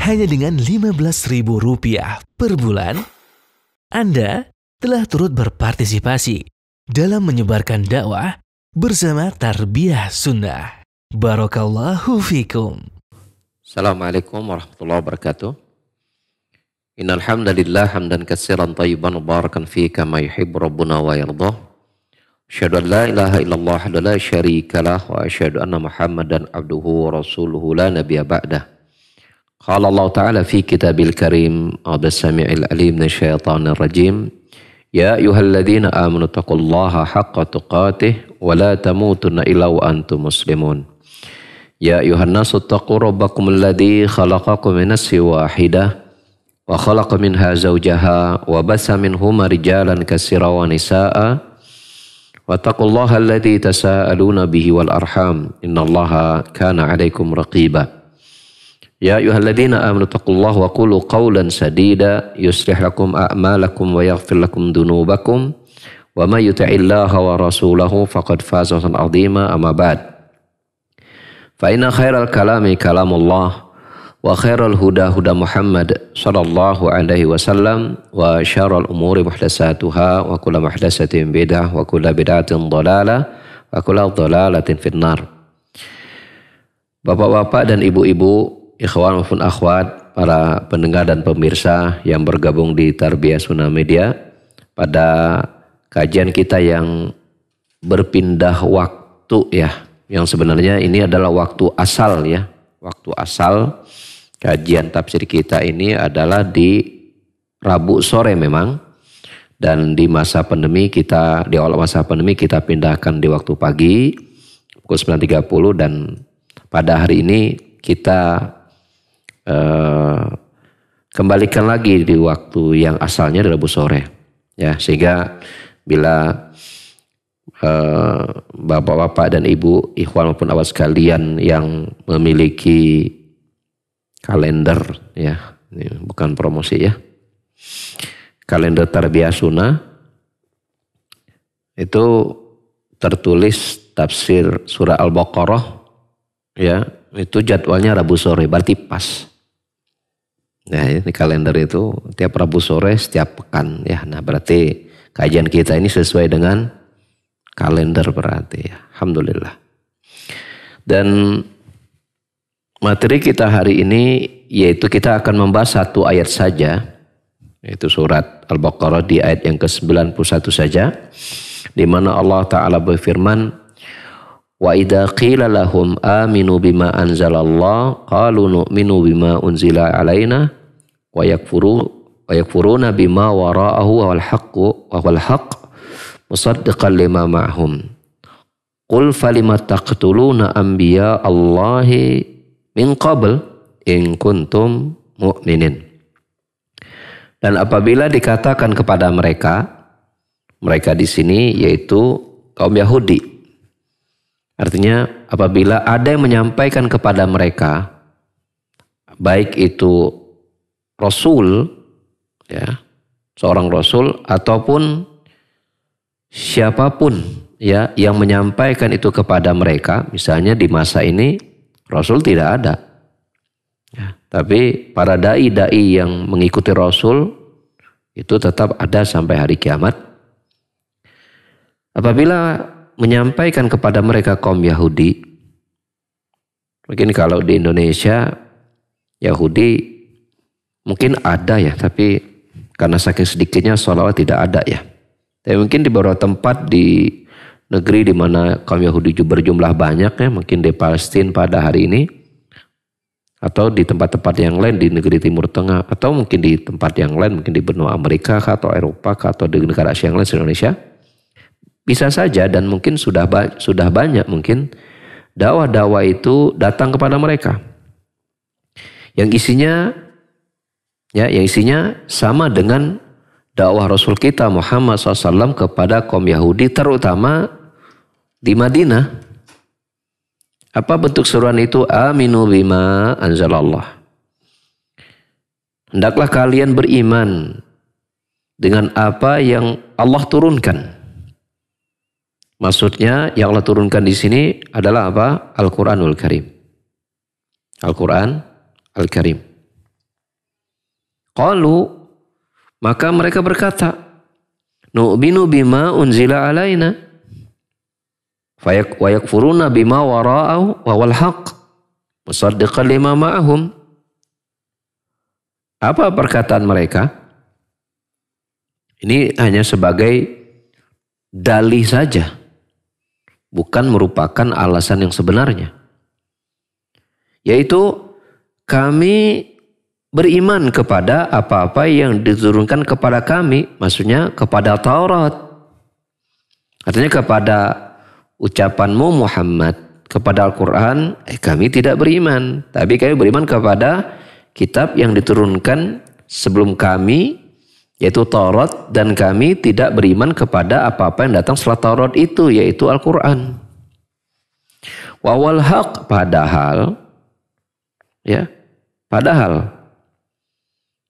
hanya dengan Rp15.000 per bulan, Anda telah turut berpartisipasi dalam menyebarkan dakwah bersama Tarbiyah Sunnah. Barakallahu fikum. Assalamualaikum warahmatullahi wabarakatuh. Innal hamdalillah hamdan katsiran thayyiban mubarakan fihi kama yuhibbu rabbuna wa yardah. Asyhadu an la ilaha illallah wa la syarikalah wa asyhadu anna Muhammadan abduhu wa rasuluhu la nabiyya ba'dah. Qala Allah Ta'ala fi kitabil karim as-sami'il alim minasyaitonir rajim. Ya ayyuhalladzina amanu taqullaha haqqa tuqatih wa la tamutunna illa wa antum muslimun. Ya ayyuhan nasu taqu rabbakum alladzi khalaqakum min nafsin wahidah wa khalaqa minha zawjaha wa bassa minhuma rijalan katsiran wa nisaa'a wattaqullaha alladzi tasaaluna bihi wal arham innallaha kana 'alaikum raqiba. Ya ayyuhalladzina amanu taqullaha wa qulu qawlan sadida yuslih lakum a'malakum wa yaghfir lakum dhunubakum wa may yuti'illaha wa rasulahu faqad faza fawzan 'azima amma ba'd. Fa inna khairal kalami kalamullah wa khairal huda huda Muhammad sallallahu alaihi wasallam wa syarrul umuri muhdatsatuha wa kullu muhdatsatin bid'ah wa kullu bid'atin dhalalah wa kullu dhalalatin finnar. Bapak-bapak dan ibu-ibu, ikhwan maupun akhwat, para pendengar dan pemirsa yang bergabung di Tarbiyah Sunnah Media, pada kajian kita yang berpindah waktu ya, yang sebenarnya ini adalah waktu asal ya, waktu asal kajian tafsir kita ini adalah di Rabu sore memang, dan di masa pandemi kita, di awal masa pandemi kita pindahkan di waktu pagi pukul 9.30, dan pada hari ini kita kembalikan lagi di waktu yang asalnya di Rabu sore ya, sehingga bila bapak-bapak dan ibu, ikhwan maupun akhwat sekalian yang memiliki kalender ya, ini bukan promosi ya, kalender Tarbiyah Sunnah, itu tertulis tafsir surah Al-Baqarah ya, itu jadwalnya Rabu sore, berarti pas. Nah ini kalender itu tiap Rabu sore setiap pekan ya, nah berarti kajian kita ini sesuai dengan kalender berarti ya, alhamdulillah. Dan materi kita hari ini yaitu kita akan membahas satu ayat saja, yaitu surat Al-Baqarah di ayat yang ke-91 saja, di mana Allah Ta'ala berfirman, wa idza qila lahum aminu bima anzalallah qalu nu'minu bima unzila alaina wa yakfuruna bima wara'ahu wal haqq musaddiqan lima ma'hum qul falima taqtuluna anbiya Allahi min qabl in kuntum mu'minin. Dan apabila dikatakan kepada mereka di sini yaitu kaum Yahudi, artinya apabila ada yang menyampaikan kepada mereka, baik itu Rasul ya, seorang Rasul ataupun siapapun ya yang menyampaikan itu kepada mereka, misalnya di masa ini Rasul tidak ada ya, tapi para dai-dai yang mengikuti Rasul itu tetap ada sampai hari kiamat. Apabila menyampaikan kepada mereka kaum Yahudi, mungkin kalau di Indonesia Yahudi mungkin ada ya, tapi karena saking sedikitnya seolah-olah tidak ada ya. Tapi mungkin di beberapa tempat di negeri di mana kaum Yahudi berjumlah banyak ya, mungkin di Palestina pada hari ini, atau di tempat-tempat yang lain di negeri Timur Tengah, atau mungkin di tempat yang lain, mungkin di benua Amerika atau Eropa atau di negara Asia yang lain di Indonesia, bisa saja dan mungkin sudah banyak mungkin dakwah-dakwah itu datang kepada mereka yang isinya sama dengan dakwah Rasul kita Muhammad SAW kepada kaum Yahudi, terutama di Madinah. Apa bentuk seruan itu? Aminu bima anzalallah. Hendaklah kalian beriman dengan apa yang Allah turunkan. Maksudnya yang Allah turunkan di sini adalah apa? Al-Quranul Karim. Al-Quran Al-Karim. Qalu, maka mereka berkata, nu'minu bima unzila alaina wa yakfuruna bima wara'ahu wa wal haqq musaddiqan lima ma'ahum. Apa perkataan mereka? Ini hanya sebagai dalih saja, bukan merupakan alasan yang sebenarnya. Yaitu kami beriman kepada apa-apa yang diturunkan kepada kami, maksudnya kepada Taurat. Artinya kepada ucapanmu Muhammad, kepada Al-Quran, kami tidak beriman. Tapi kami beriman kepada kitab yang diturunkan sebelum kami, yaitu Taurat, dan kami tidak beriman kepada apa-apa yang datang setelah Taurat itu, yaitu Al-Quran. Wawal haq, padahal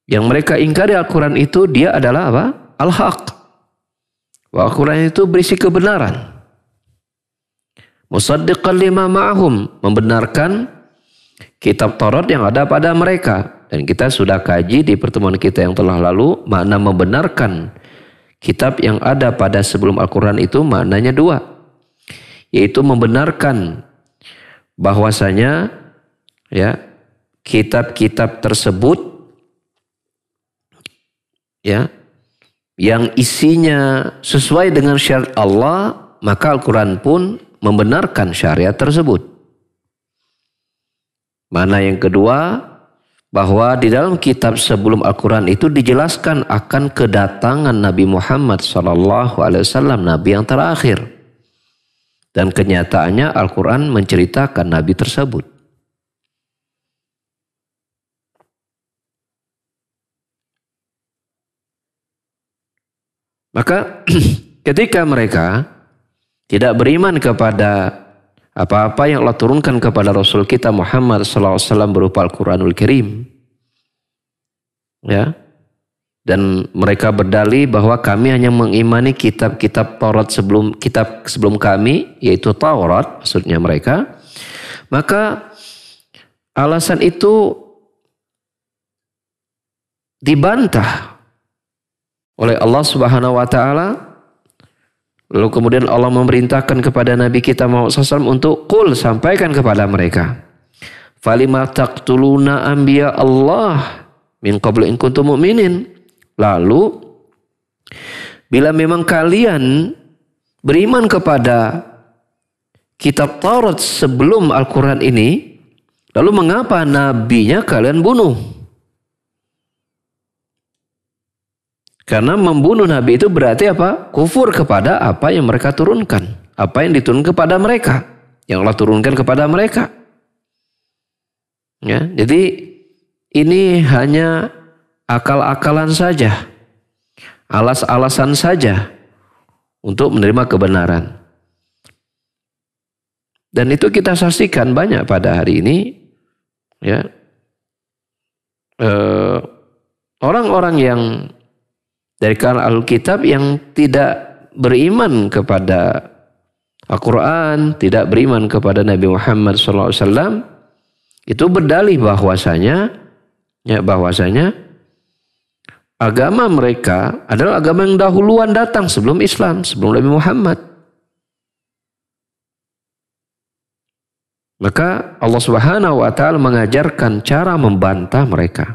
yang mereka ingkari Al-Quran itu dia adalah apa? Al-haq. Al-Quran itu berisi kebenaran. Musaddiqan lima ma'ahum, membenarkan kitab Taurat yang ada pada mereka. Dan kita sudah kaji di pertemuan kita yang telah lalu, makna membenarkan kitab yang ada pada sebelum Al-Quran itu maknanya dua. Yaitu membenarkan bahwasanya kitab-kitab tersebut yang isinya sesuai dengan syariat Allah, maka Al-Quran pun membenarkan syariat tersebut. Mana yang kedua, bahwa di dalam kitab sebelum Al-Quran itu dijelaskan akan kedatangan Nabi Muhammad SAW, Nabi yang terakhir. Dan kenyataannya Al-Quran menceritakan Nabi tersebut. Maka ketika mereka tidak beriman kepada apa-apa yang Allah turunkan kepada Rasul kita Muhammad SAW berupa Al-Quranul Karim, dan mereka berdalih bahwa kami hanya mengimani kitab-kitab Taurat sebelum kami, yaitu Taurat maksudnya mereka, maka alasan itu dibantah oleh Allah Subhanahu wa taala. Lalu kemudian Allah memerintahkan kepada Nabi kita Muhammad SAW untuk qul, sampaikan kepada mereka, falima taqtuluna anbiya Allah min qablu in kuntum mu'minin. Lalu bila memang kalian beriman kepada kitab Taurat sebelum Al-Quran ini, lalu mengapa nabinya kalian bunuh? Karena membunuh Nabi itu berarti apa? Kufur kepada apa yang mereka turunkan. Apa yang diturunkan kepada mereka. Yang Allah turunkan kepada mereka. Jadi ini hanya akal-akalan saja. Alas-alasan saja. Untuk menerima kebenaran. Dan itu kita saksikan banyak pada hari ini. Orang-orang yang dari kalangan Alkitab yang tidak beriman kepada Al-Quran, tidak beriman kepada Nabi Muhammad SAW, itu berdalih bahwasanya agama mereka adalah agama yang dahuluan datang sebelum Islam, sebelum Nabi Muhammad. Maka Allah Subhanahu wa taala mengajarkan cara membantah mereka.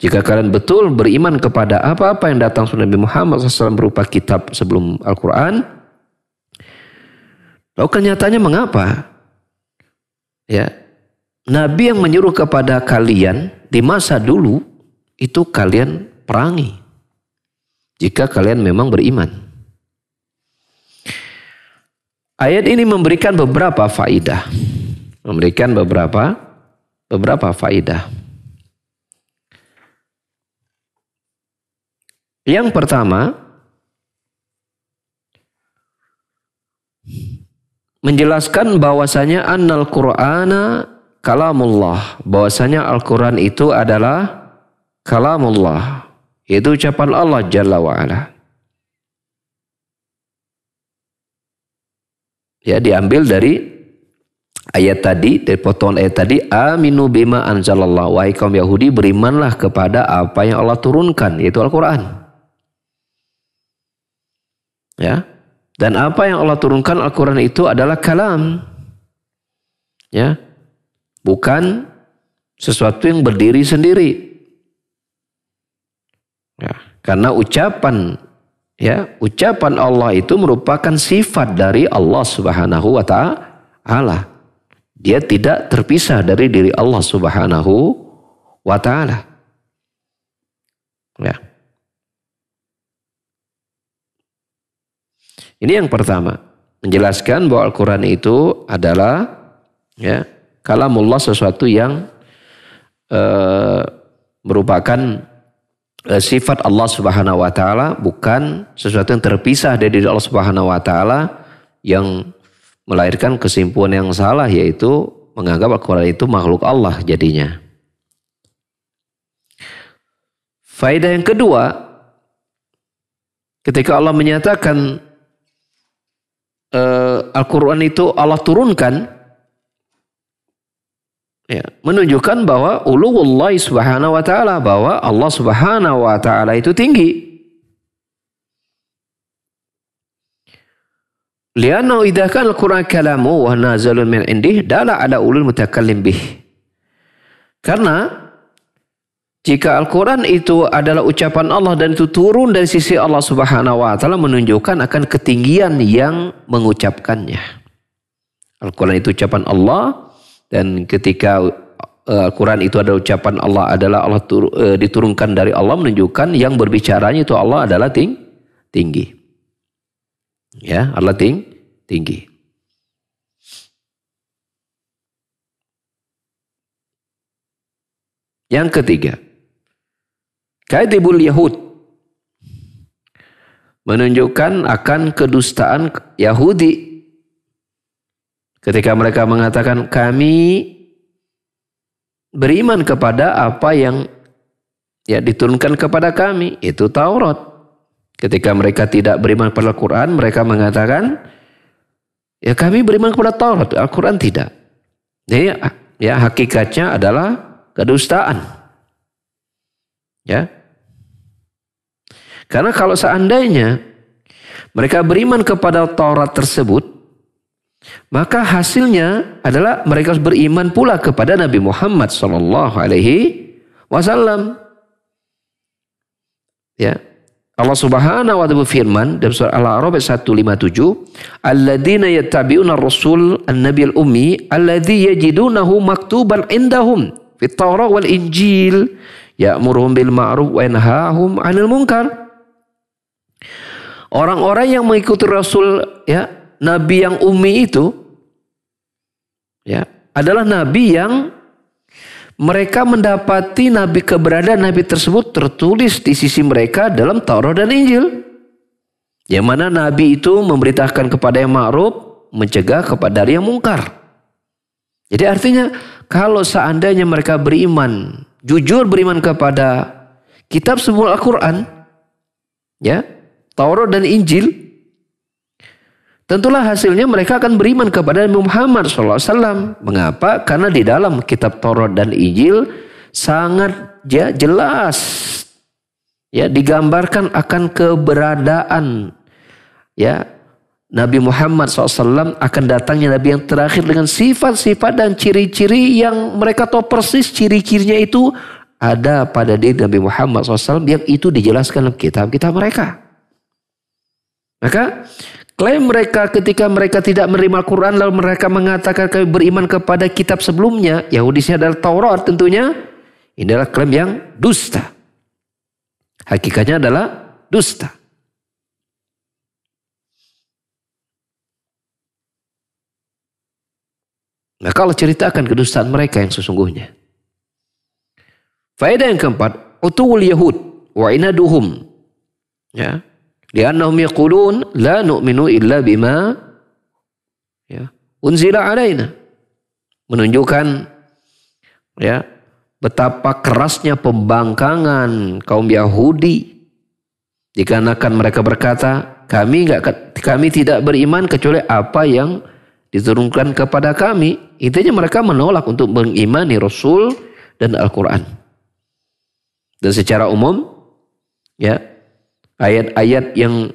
Jika kalian betul beriman kepada apa-apa yang datang dari Nabi Muhammad SAW berupa kitab sebelum Al-Quran, lalu kenyataannya mengapa? Nabi yang menyuruh kepada kalian di masa dulu, itu kalian perangi. Jika kalian memang beriman. Ayat ini memberikan beberapa faidah. Memberikan beberapa faidah. Yang pertama, menjelaskan bahwasanya annal Qur'ana kalamullah, bahwasanya Al-Quran itu adalah kalamullah, yaitu ucapan Allah Jalla wa'ala. Diambil dari ayat tadi, dari potongan ayat tadi, aminu bima anzalallah, wahai kaum Yahudi berimanlah kepada apa yang Allah turunkan, yaitu Al-Quran. Ya, dan apa yang Allah turunkan Al-Quran itu adalah kalam, ya, bukan sesuatu yang berdiri sendiri. Ya, karena ucapan Allah itu merupakan sifat dari Allah Subhanahu wa Ta'ala. Dia tidak terpisah dari diri Allah Subhanahu wa Ta'ala. Ya. Ini yang pertama, menjelaskan bahwa Al-Quran itu adalah ya, kalamullah, sesuatu yang merupakan sifat Allah Subhanahu wa Ta'ala, bukan sesuatu yang terpisah dari diri Allah Subhanahu wa Ta'ala, yang melahirkan kesimpulan yang salah, yaitu menganggap Al-Quran itu makhluk Allah jadinya. Faedah yang kedua, ketika Allah menyatakan Al-Quran itu Allah turunkan, ya, menunjukkan bahwa uluwullah subhanahu wa ta'ala, bahwa Allah subhanahu wa ta'ala itu tinggi. Lianna idza kana al-Qur'an kalamu wa nazalun min indih dala ala ulul mutakallim bih. Karena jika Al-Quran itu adalah ucapan Allah dan itu turun dari sisi Allah Subhanahu wa Ta'ala, menunjukkan akan ketinggian yang mengucapkannya. Al-Quran itu ucapan Allah, dan ketika Al-Quran itu adalah ucapan Allah, adalah diturunkan dari Allah, menunjukkan yang berbicaranya itu Allah adalah tinggi. Ya, Allah tinggi. Yang ketiga, kadhibul Yahud, menunjukkan akan kedustaan Yahudi ketika mereka mengatakan kami beriman kepada apa yang ya diturunkan kepada kami, itu Taurat. Ketika mereka tidak beriman kepada Al-Quran, mereka mengatakan ya kami beriman kepada Taurat, Al-Quran tidak. Jadi ya hakikatnya adalah kedustaan. Ya. Karena kalau seandainya mereka beriman kepada Taurat tersebut, maka hasilnya adalah mereka harus beriman pula kepada Nabi Muhammad SAW. Ya, Allah Subhanahu wa Ta'ala berfirman dalam surah Al-A'raf 157, "Alladzina yattabi'una ar-rasul an-nabiyal ummi alladzi yajidunahu maktuban indahum fit Taurat wal Injil ya'muruhum bil ma'ruf wa yanhahum 'anil munkar." Orang-orang yang mengikuti Rasul, ya, Nabi yang ummi itu, ya, adalah Nabi yang mereka mendapati keberadaan Nabi tersebut tertulis di sisi mereka dalam Taurat dan Injil. Yang mana Nabi itu memberitakan kepada yang ma'ruf, mencegah kepada dari yang mungkar. Jadi artinya kalau seandainya mereka beriman, jujur beriman kepada kitab semula Al-Quran, ya, Taurat dan Injil, tentulah hasilnya mereka akan beriman kepada Nabi Muhammad SAW. Mengapa? Karena di dalam kitab Taurat dan Injil sangat jelas, ya, digambarkan akan keberadaan, ya, Nabi Muhammad SAW, akan datangnya Nabi yang terakhir dengan sifat-sifat dan ciri-ciri yang mereka tahu persis ciri-cirinya itu ada pada diri Nabi Muhammad SAW, yang itu dijelaskan dalam kitab-kitab mereka. Maka klaim mereka ketika mereka tidak menerima Al-Quran lalu mereka mengatakan kami beriman kepada kitab sebelumnya, Yahudisnya adalah Taurat, tentunya ini adalah klaim yang dusta. Hakikatnya adalah dusta. Maka Allah ceritakan kedustaan mereka yang sesungguhnya. Faedah yang keempat, utuwul Yahud wa inaduhum, ya, li'annahum yaqulun la nu'minu illa bima, ya, unzila alaina. Menunjukkan, ya, betapa kerasnya pembangkangan kaum Yahudi, dikarenakan mereka berkata kami tidak beriman kecuali apa yang diturunkan kepada kami. Intinya mereka menolak untuk mengimani Rasul dan Al-Quran. Dan secara umum, ya, ayat-ayat yang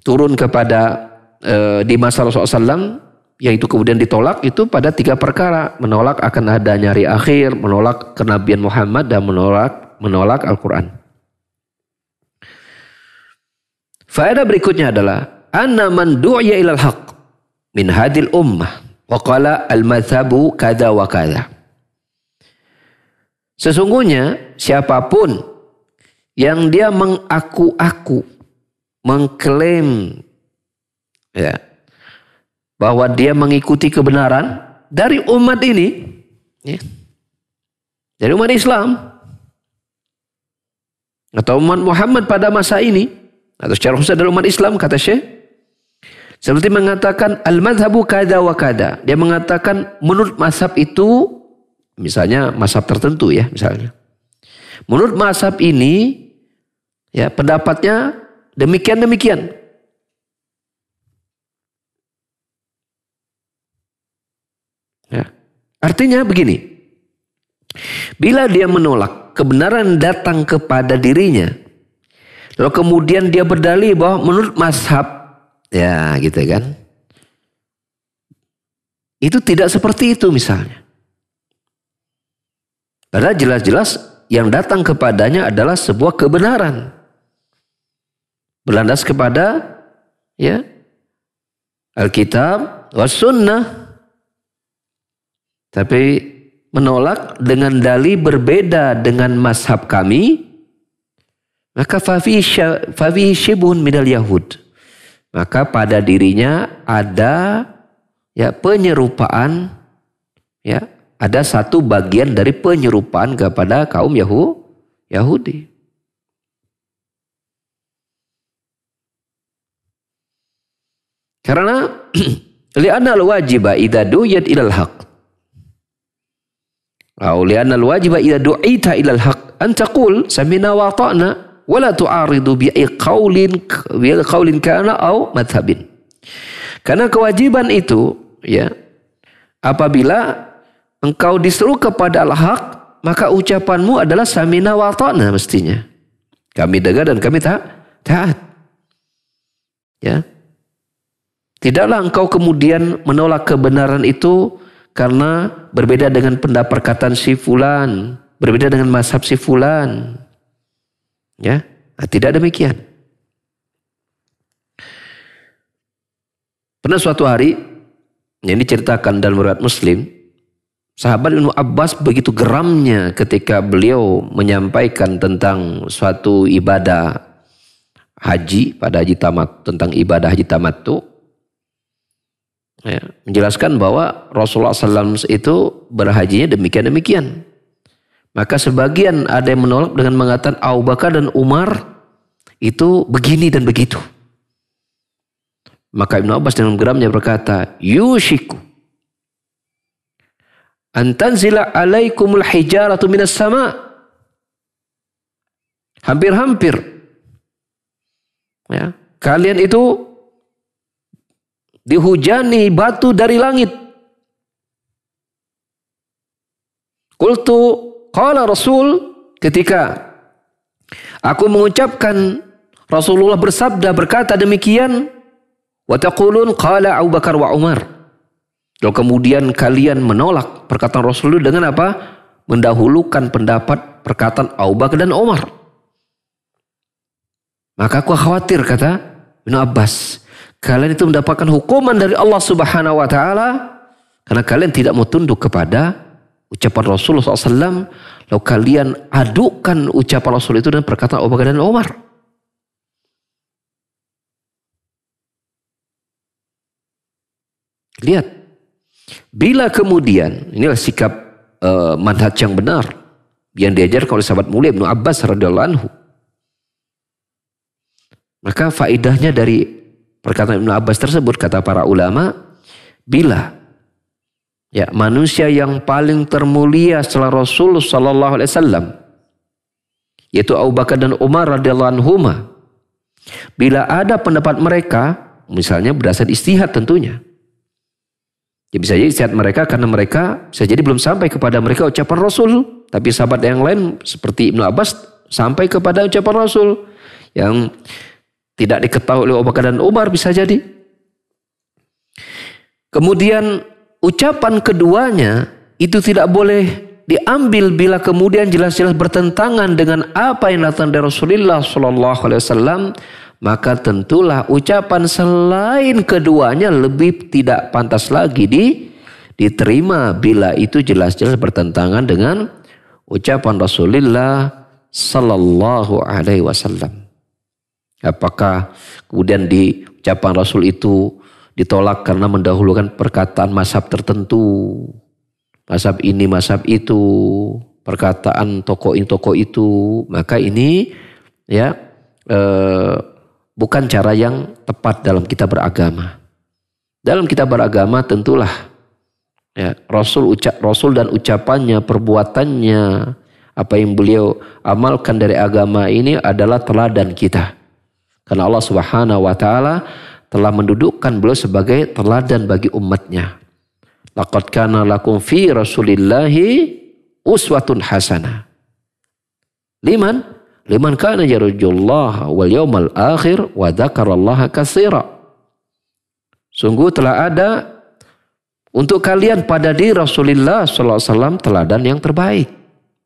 turun kepada di masa Rasulullah SAW, yang itu kemudian ditolak, itu pada 3 perkara. Menolak akan adanya hari akhir, menolak kenabian Muhammad, dan menolak Al-Quran. Faedah berikutnya adalah anna man du'ya ilal haq min hadil ummah wa qala al-madhabu kada wa kada. Sesungguhnya siapapun yang dia mengaku-aku, mengklaim, ya, bahwa dia mengikuti kebenaran dari umat ini, ya, dari umat Islam atau umat Muhammad pada masa ini, atau secara khusus adalah umat Islam, kata Syekh, seperti mengatakan al-madhabu kada wa kada. Dia mengatakan menurut mazhab itu, misalnya mazhab tertentu, ya, misalnya menurut mazhab ini, ya, pendapatnya demikian. Ya. Artinya begini, bila dia menolak kebenaran datang kepada dirinya, lalu kemudian dia berdalih bahwa menurut mazhab, ya, gitu kan, itu tidak seperti itu misalnya. Padahal jelas-jelas yang datang kepadanya adalah sebuah kebenaran, berlandas kepada, ya, Alkitab was sunnah. Tapi menolak dengan dalih berbeda dengan mazhab kami, maka fafihi syibhun minal yahud. Maka pada dirinya ada, ya, penyerupaan, ya, ada satu bagian dari penyerupaan kepada kaum Yahudi. Karena li'anna al-wajiba idza du'iyat ilal haq. Li'anna al-wajiba idza du'ita ilal haq an taqul sami'na wa ata'na wa la tu'aridu bi qaulin kana au madhhabin. Karena kewajiban itu, ya, apabila engkau disuruh kepada al-haq, maka ucapanmu adalah sami'na wa ata'na mestinya. Kami dengar dan kami taat. Ya. Tidaklah engkau kemudian menolak kebenaran itu karena berbeda dengan pendapat perkataan si fulan, berbeda dengan mazhab si fulan. Ya, nah, tidak demikian. Pernah suatu hari, yang diceritakan dalam riwayat Muslim, sahabat Ibnu Abbas begitu geramnya ketika beliau menyampaikan tentang suatu ibadah haji pada haji tamat, tentang ibadah haji tamattu. Ya, menjelaskan bahwa Rasulullah SAW itu berhajinya demikian. Maka sebagian ada yang menolak dengan mengatakan Abu Bakar dan Umar itu begini dan begitu. Maka Ibnu Abbas dengan geramnya berkata, yushiku antanzila alaikumul hijaratu minas sama. Hampir-hampir, ya, kalian itu dihujani batu dari langit. Qultu qala Rasul, ketika aku mengucapkan, Rasulullah bersabda, berkata demikian, wa taqulun qala Abu Bakar wa Umar. Lalu kemudian kalian menolak perkataan Rasul dengan apa? Mendahulukan pendapat perkataan Abu Bakar dan Umar. Maka aku khawatir, kata Ibnu Abbas, kalian itu mendapatkan hukuman dari Allah Subhanahu wa Ta'ala karena kalian tidak mau tunduk kepada ucapan Rasulullah SAW. Lalu kalian adukan ucapan Rasul itu dan perkataan Abu Bakar dan Umar. Lihat, bila kemudian, inilah sikap manhaj yang benar yang diajarkan oleh sahabat mulia Ibnu Abbas radhiyallahu anhu. Maka faedahnya dari perkataan Ibnu Abbas tersebut, kata para ulama, bila, ya, manusia yang paling termulia setelah Rasulullah sallallahu alaihi wasallam, yaitu Abu Bakar dan Umar radhiyallahu anhuma, bila ada pendapat mereka misalnya berdasar istihad tentunya. Ya bisa jadi istihad mereka karena mereka bisa jadi belum sampai kepada mereka ucapan Rasul. Tapi sahabat yang lain seperti Ibnu Abbas sampai kepada ucapan Rasul. Yang tidak diketahui oleh Abu Bakar dan Umar bisa jadi. Kemudian ucapan keduanya itu tidak boleh diambil bila kemudian jelas-jelas bertentangan dengan apa yang datang dari Rasulullah SAW. Maka tentulah ucapan selain keduanya lebih tidak pantas lagi diterima bila itu jelas-jelas bertentangan dengan ucapan Rasulullah sallallahu alaihi wasallam. Apakah kemudian di ucapan Rasul itu ditolak karena mendahulukan perkataan mazhab tertentu, mazhab ini, mazhab itu, perkataan tokoh ini, tokoh itu, maka ini ya bukan cara yang tepat dalam kita beragama. Dalam kita beragama tentulah ya, Rasul dan ucapannya, perbuatannya, apa yang beliau amalkan dari agama ini adalah teladan kita. Karena Allah Subhanahu wa taala telah mendudukkan beliau sebagai teladan bagi umatnya. Laqad kana lakum fi Rasulillahi uswatun hasanah. Liman kana yarjullaha wal yawmal akhir wa dzakarallaha katsira. Sungguh telah ada untuk kalian pada diri Rasulullah sallallahu alaihi wasallam teladan yang terbaik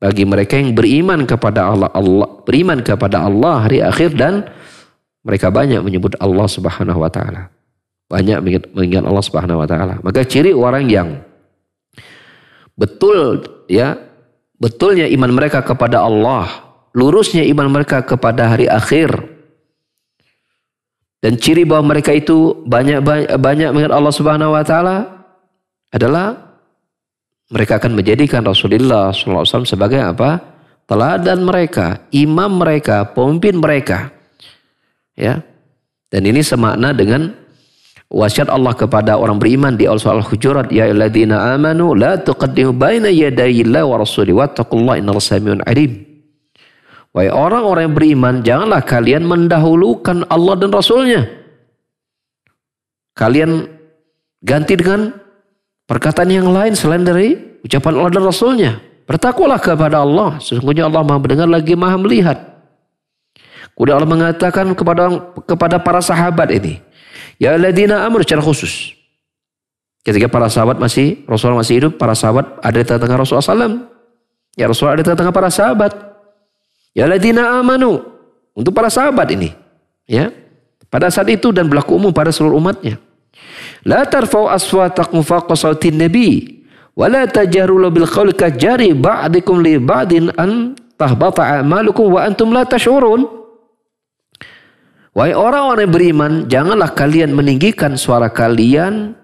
bagi mereka yang beriman kepada Allah, beriman kepada Allah hari akhir, dan mereka banyak menyebut Allah Subhanahu wa taala. Banyak mengingat Allah Subhanahu wa taala. Maka ciri orang yang betulnya iman mereka kepada Allah, lurusnya iman mereka kepada hari akhir, dan ciri bahwa mereka itu banyak mengingat Allah Subhanahu wa taala adalah mereka akan menjadikan Rasulullah SAW sebagai apa? Teladan mereka, imam mereka, pemimpin mereka. Ya. Dan ini semakna dengan wasiat Allah kepada orang beriman di Al-Surah Al-Hujurat, ya ayyuhalladzina amanu la tuqaddimu baina yadayillahi wa rasulihi wattaqullaha innallaha samiun alim. Wahai orang-orang yang beriman, janganlah kalian mendahulukan Allah dan Rasulnya. Kalian ganti dengan perkataan yang lain selain dari ucapan Allah dan Rasulnya. Bertakwalah kepada Allah, sesungguhnya Allah Maha mendengar lagi Maha melihat. Kemudian Allah mengatakan kepada para sahabat ini, ya alladzina amanu, secara khusus. Ketika para sahabat Rasulullah masih hidup, para sahabat ada di tengah-tengah Rasulullah SAW. Ya Rasulullah ada di tengah-tengah para sahabat. Ya alladzina amanu, untuk para sahabat ini, ya. Pada saat itu dan berlaku umum pada seluruh umatnya. La tarfa'u aswatakum fawqa sautin nabi wa la tajharu bil qawli kajari ba'dikum li ba'din an tahbata a'malukum wa antum la tash'urun. Wahai orang-orang yang beriman, janganlah kalian meninggikan suara kalian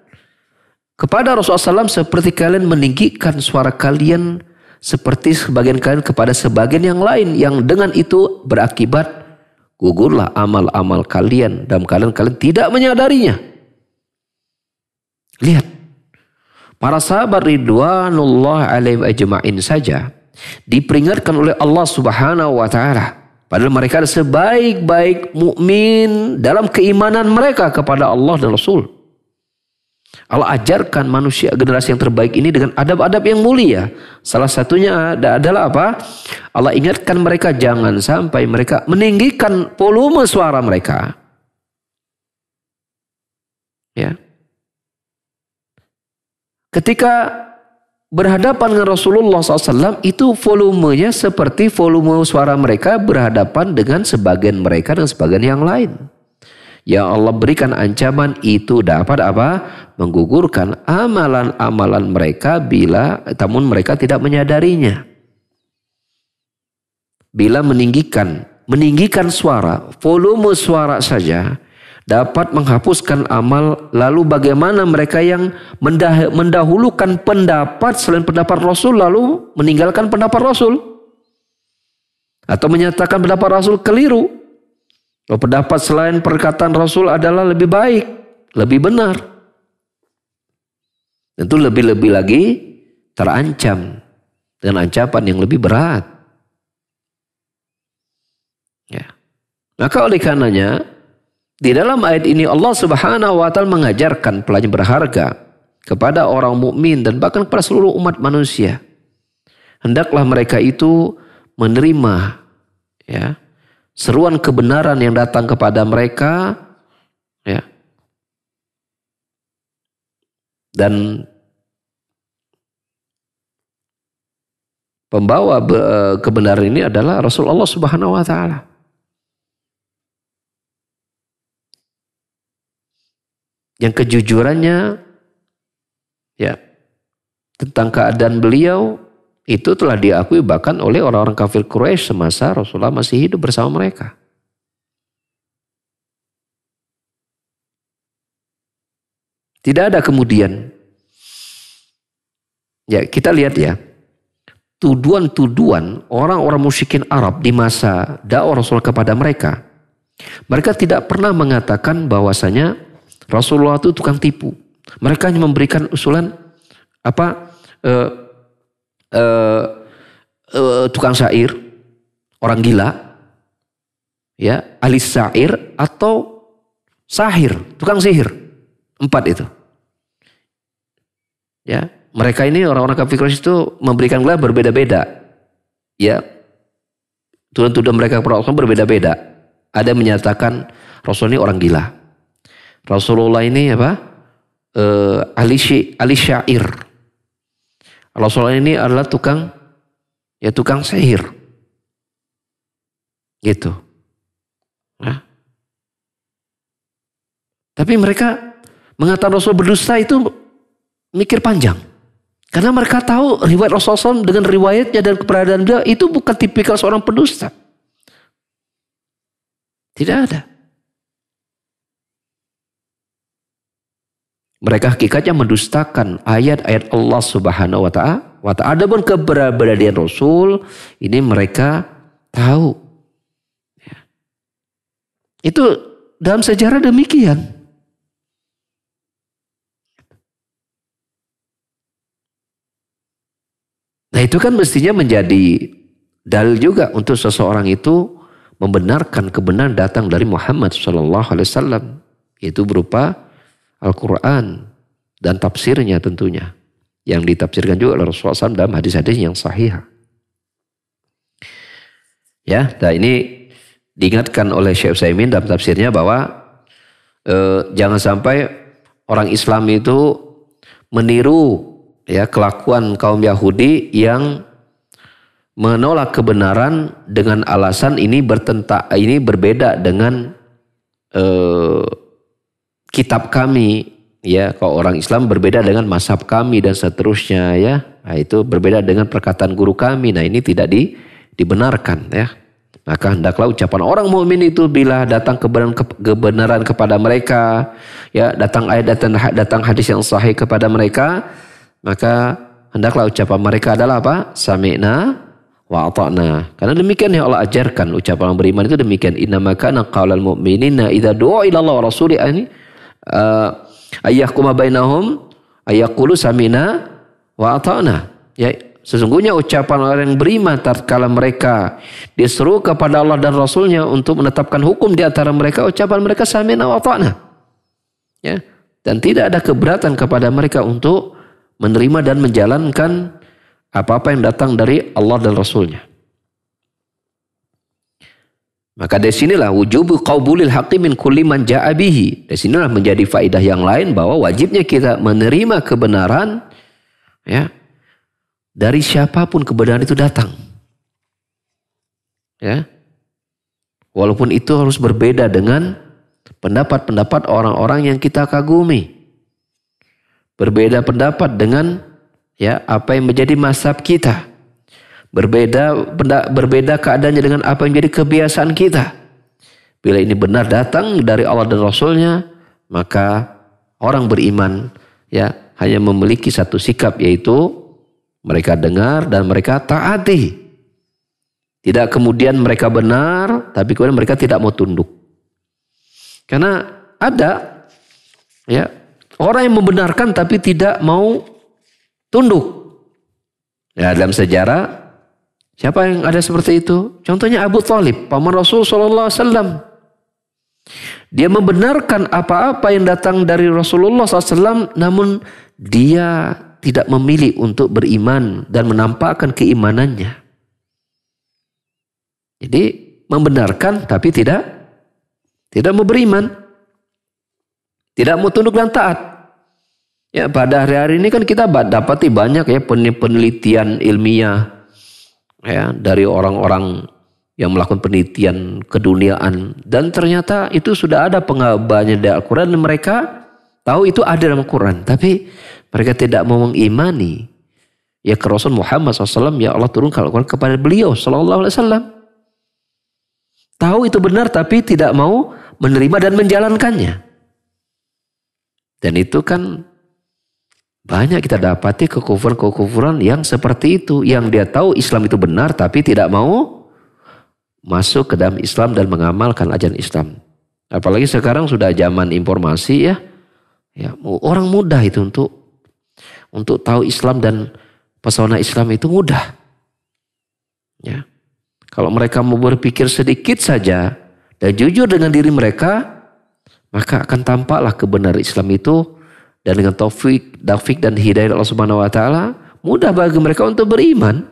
kepada Rasulullah SAW seperti kalian meninggikan suara kalian seperti sebagian kalian kepada sebagian yang lain, yang dengan itu berakibat gugurlah amal-amal kalian dan kalian tidak menyadarinya. Lihat, para sahabat ridwanullah alaihim ajma'in saja diperingatkan oleh Allah Subhanahu wa taala, padahal mereka adalah sebaik-baik mukmin dalam keimanan mereka kepada Allah dan Rasul. Allah ajarkan manusia generasi yang terbaik ini dengan adab-adab yang mulia. Salah satunya adalah apa? Allah ingatkan mereka jangan sampai mereka meninggikan volume suara mereka. Ya. Ketika berhadapan dengan Rasulullah SAW, itu volumenya seperti volume suara mereka berhadapan dengan sebagian mereka dan sebagian yang lain. Ya Allah berikan ancaman itu dapat apa? Menggugurkan amalan-amalan mereka namun mereka tidak menyadarinya. Bila meninggikan suara, volume suara saja dapat menghapuskan amal, lalu bagaimana mereka yang mendahulukan pendapat selain pendapat Rasul lalu meninggalkan pendapat Rasul? Atau menyatakan pendapat Rasul keliru? Kalau pendapat selain perkataan Rasul adalah lebih baik, lebih benar. Tentu lebih-lebih lagi terancam dengan ancaman yang lebih berat. Ya. Maka oleh karenanya Di dalam ayat ini Allah Subhanahu wa taala mengajarkan pelajaran berharga kepada orang mukmin dan bahkan kepada seluruh umat manusia. Hendaklah mereka itu menerima ya seruan kebenaran yang datang kepada mereka ya. Dan pembawa kebenaran ini adalah Rasulullah Subhanahu wa taala. Yang kejujurannya ya tentang keadaan beliau itu telah diakui bahkan oleh orang-orang kafir Quraisy semasa Rasulullah masih hidup bersama mereka. Tidak ada kemudian ya kita lihat ya tuduhan-tuduhan orang-orang musyrikin Arab di masa dakwah Rasul kepada mereka. Mereka tidak pernah mengatakan bahwasanya Rasulullah itu tukang tipu. Mereka hanya memberikan usulan tukang syair, orang gila, ya, ahli syair atau sahir, tukang sihir. 4 itu. Ya, mereka ini orang-orang kafir Quraisy itu memberikan gelar berbeda-beda. Ya. Tuduhan-tuduhan mereka kepada Rasul berbeda-beda. Ada yang menyatakan Rasul ini orang gila. Rasulullah ini ahli syair. Rasulullah ini adalah tukang sihir. Gitu. Nah. Tapi mereka mengatakan Rasul berdusta itu mikir panjang. Karena mereka tahu riwayat Rasulullah SAW dengan riwayatnya dan keberadaan dia itu bukan tipikal seorang pendusta. Tidak ada. Mereka hakikatnya mendustakan ayat-ayat Allah Subhanahu wa ta'ala. Adapun keberadaan Rasul ini mereka tahu. Ya. Itu dalam sejarah demikian. Nah itu kan mestinya menjadi dalil juga untuk seseorang itu membenarkan kebenaran datang dari Muhammad SAW. Itu berupa Al-Quran dan tafsirnya tentunya. Yang ditafsirkan juga oleh Rasulullah SAW dalam hadis-hadis yang sahih. Ya, nah ini diingatkan oleh Syekh Utsaimin dalam tafsirnya bahwa jangan sampai orang Islam itu meniru ya kelakuan kaum Yahudi yang menolak kebenaran dengan alasan ini berbeda dengan kitab kami, ya, kalau orang Islam berbeda dengan mazhab kami dan seterusnya, ya. Nah, itu berbeda dengan perkataan guru kami. Nah, ini tidak dibenarkan, ya. Maka hendaklah ucapan orang mukmin itu bila datang kebenaran kepada mereka, ya, datang ayat datang hadis yang sahih kepada mereka, maka hendaklah ucapan mereka adalah apa? Sami'na wa ata'na. Karena demikian yang Allah ajarkan, ucapan orang beriman itu demikian. Innama kana qaulal mu'minina idza du'a ila Allah wa rasuli ayyahkuma bainahum ayyaqulu sami'na wa ata'na. Ya, sesungguhnya ucapan orang yang beriman tatkala mereka diseru kepada Allah dan Rasulnya untuk menetapkan hukum di antara mereka, ucapan mereka sami'na wa ata'na. Ya, dan tidak ada keberatan kepada mereka untuk menerima dan menjalankan apa-apa yang datang dari Allah dan Rasulnya. Maka dari sinilah wujubu qaubulil haqqi min kulli man ja'a bihi. Dari sinilah menjadi faedah yang lain bahwa wajibnya kita menerima kebenaran, ya, dari siapapun kebenaran itu datang. Ya. Walaupun itu harus berbeda dengan pendapat-pendapat orang-orang yang kita kagumi. Berbeda pendapat dengan, ya, apa yang menjadi mazhab kita. Berbeda keadaannya dengan apa yang menjadi kebiasaan kita. Bila ini benar datang dari Allah dan Rasulnya, maka orang beriman, ya, hanya memiliki satu sikap, yaitu mereka dengar dan mereka taati. Tidak kemudian mereka benar, tapi kemudian mereka tidak mau tunduk. Karena ada, ya, orang yang membenarkan tapi tidak mau tunduk. Ya, dalam sejarah siapa yang ada seperti itu? Contohnya Abu Thalib, paman Rasul SAW. Dia membenarkan apa-apa yang datang dari Rasulullah SAW, namun dia tidak memilih untuk beriman dan menampakkan keimanannya. Jadi membenarkan tapi tidak mau beriman. Tidak mau tunduk dan taat. Ya, pada hari-hari ini kan kita dapati banyak ya penelitian ilmiah ya dari orang-orang yang melakukan penelitian keduniaan, dan ternyata itu sudah ada pengabarnya di Al-Quran, dan mereka tahu itu ada dalam Al-Quran, tapi mereka tidak mau mengimani ya ke Rasul Muhammad SAW, ya Allah turunkan Al-Quran kepada beliau SAW. Tahu itu benar tapi tidak mau menerima dan menjalankannya. Dan itu kan banyak kita dapati kekufuran-kekufuran yang seperti itu, yang dia tahu Islam itu benar tapi tidak mau masuk ke dalam Islam dan mengamalkan ajaran Islam. Apalagi sekarang sudah zaman informasi ya orang mudah itu untuk tahu Islam dan pesona Islam itu mudah. Ya, kalau mereka mau berpikir sedikit saja dan jujur dengan diri mereka, maka akan tampaklah kebenaran Islam itu, dan dengan taufik dan hidayah Allah Subhanahu Wa Taala mudah bagi mereka untuk beriman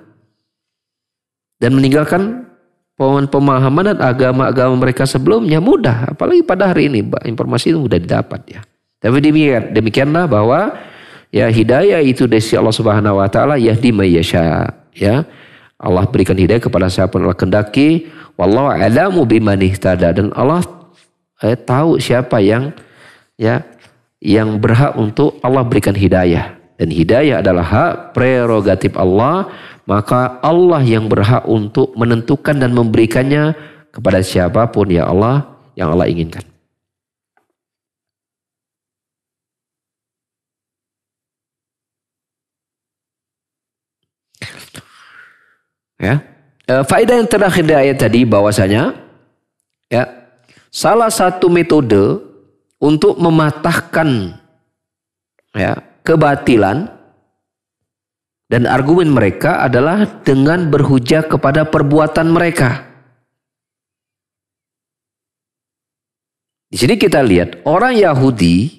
dan meninggalkan pemahaman dan agama-agama mereka sebelumnya. Mudah, apalagi pada hari ini informasi itu mudah didapat ya. Tapi demikianlah bahwa ya hidayah itu dari Allah Subhanahu Wa Taala, yahdi may yasha, ya Allah berikan hidayah kepada siapa yang Allah kehendaki. Wallahu a'lamu biman ihtada, dan Allah tahu siapa yang berhak untuk Allah berikan hidayah, dan hidayah adalah hak prerogatif Allah. Maka Allah yang berhak untuk menentukan dan memberikannya kepada siapapun ya Allah yang Allah inginkan. Ya, faedah yang terakhir dari ayat tadi bahwasanya ya salah satu metode untuk mematahkan ya kebatilan dan argumen mereka adalah dengan berhujah kepada perbuatan mereka. Di sini kita lihat orang Yahudi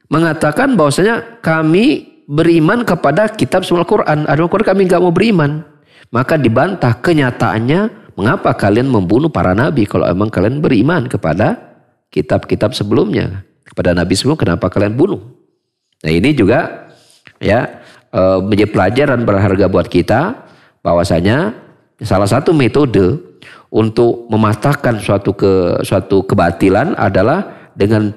mengatakan bahwasanya kami beriman kepada kitab semua Al-Quran. Al-Quran kami nggak mau beriman. Maka dibantah, kenyataannya mengapa kalian membunuh para nabi kalau emang kalian beriman kepada kitab-kitab sebelumnya, kepada nabi sebelum, kenapa kalian bunuh? Nah ini juga ya menjadi pelajaran berharga buat kita, bahwasanya salah satu metode untuk mematahkan suatu kebatilan adalah dengan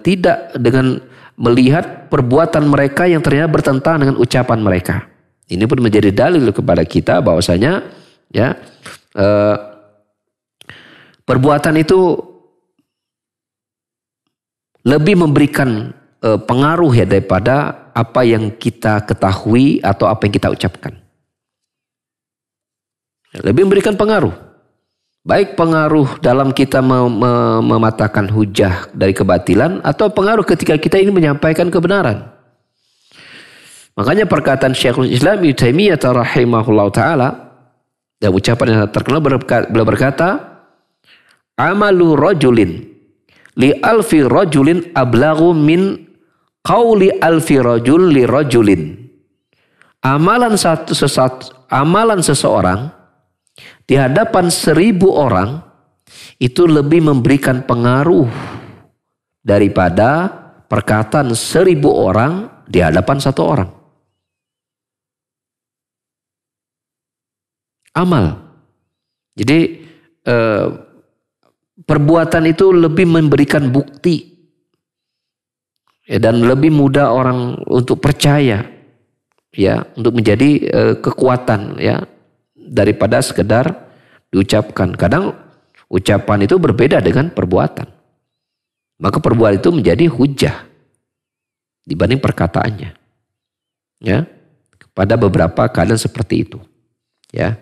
melihat perbuatan mereka yang ternyata bertentangan dengan ucapan mereka. Ini pun menjadi dalil kepada kita bahwasanya ya perbuatan itu lebih memberikan pengaruh ya daripada apa yang kita ketahui atau apa yang kita ucapkan. Lebih memberikan pengaruh. Baik pengaruh dalam kita mematahkan hujah dari kebatilan, atau pengaruh ketika kita ingin menyampaikan kebenaran. Makanya perkataan Syekhul Islam Ibnu Taimiyah rahimahullah ta'ala, dan ucapan yang terkenal beliau berkata, amalu rajulin li alfi rajulin ablagu min qauli alfi rajul li rajulin. Amalan seseorang di hadapan 1000 orang itu lebih memberikan pengaruh daripada perkataan 1000 orang di hadapan 1 orang. Amal. Jadi perbuatan itu lebih memberikan bukti dan lebih mudah orang untuk percaya, ya, untuk menjadi kekuatan, ya, daripada sekedar diucapkan. Kadang ucapan itu berbeda dengan perbuatan, maka perbuatan itu menjadi hujah dibanding perkataannya, ya, pada beberapa keadaan seperti itu, ya.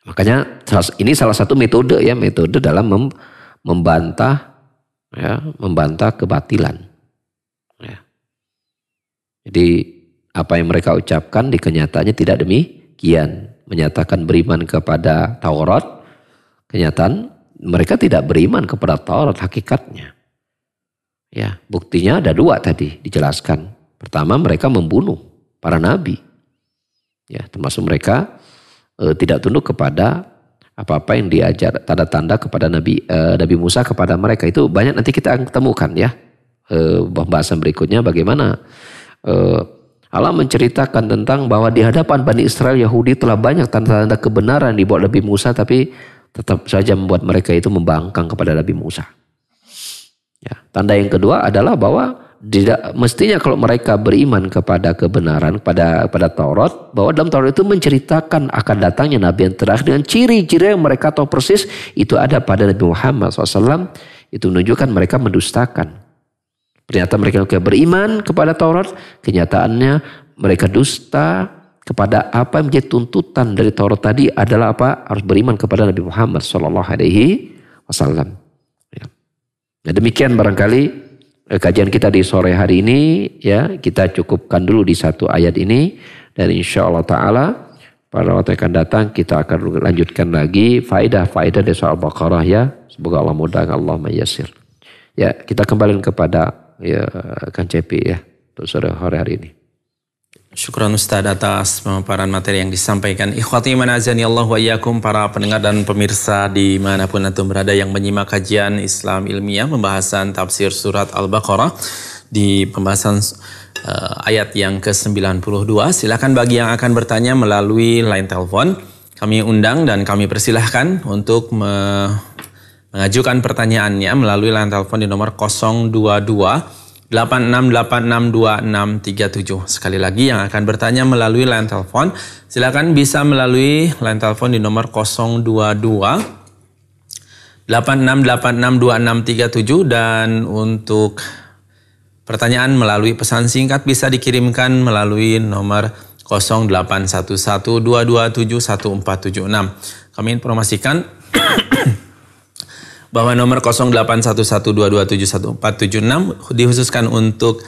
Makanya ini salah satu metode, ya, metode dalam membantah, ya, membantah kebatilan. Ya. Jadi apa yang mereka ucapkan di kenyataannya tidak demikian. Menyatakan beriman kepada Taurat, kenyataan mereka tidak beriman kepada Taurat hakikatnya. Ya, buktinya ada 2 tadi dijelaskan. Pertama, mereka membunuh para nabi. Ya, termasuk mereka tidak tunduk kepada apa-apa yang diajar, tanda-tanda kepada Nabi Musa kepada mereka. Itu banyak nanti kita akan temukan ya. Pembahasan berikutnya bagaimana Allah menceritakan tentang bahwa di hadapan Bani Israel Yahudi telah banyak tanda-tanda kebenaran dibuat Nabi Musa, tapi tetap saja membuat mereka itu membangkang kepada Nabi Musa. Ya, tanda yang kedua adalah bahwa mestinya kalau mereka beriman kepada kebenaran, pada Taurat, bahwa dalam Taurat itu menceritakan akan datangnya Nabi yang terakhir dengan ciri-ciri yang mereka tahu persis itu ada pada Nabi Muhammad SAW. Itu menunjukkan mereka mendustakan. Ternyata mereka beriman kepada Taurat, kenyataannya mereka dusta kepada apa yang menjadi tuntutan dari Taurat tadi adalah apa? Harus beriman kepada Nabi Muhammad SAW. Ya. Nah, demikian barangkali kajian kita di sore hari ini, ya, kita cukupkan dulu di 1 ayat ini, dan insya Allah Ta'ala pada waktu yang akan datang kita akan lanjutkan lagi faedah-faedah dari surah Al-Baqarah ya. Semoga Allah mudahkan, Allah mayyasir. Ya, kita kembali kepada ya Kang Cepi ya untuk sore hari ini. Syukran Ustaz atas pemaparan materi yang disampaikan. Ikhwati man azani Allah wa iyyakum, para pendengar dan pemirsa dimanapun antum berada yang menyimak kajian Islam ilmiah pembahasan tafsir surat Al-Baqarah di pembahasan ayat yang ke-92. Silakan bagi yang akan bertanya melalui line telepon, kami undang dan kami persilahkan untuk mengajukan pertanyaannya melalui line telepon di nomor 022 86862637. Sekali lagi yang akan bertanya melalui line telepon, silakan bisa melalui line telepon di nomor 022 86862637, dan untuk pertanyaan melalui pesan singkat bisa dikirimkan melalui nomor 081122714776. Kami informasikan bahwa nomor 081122714776 dikhususkan untuk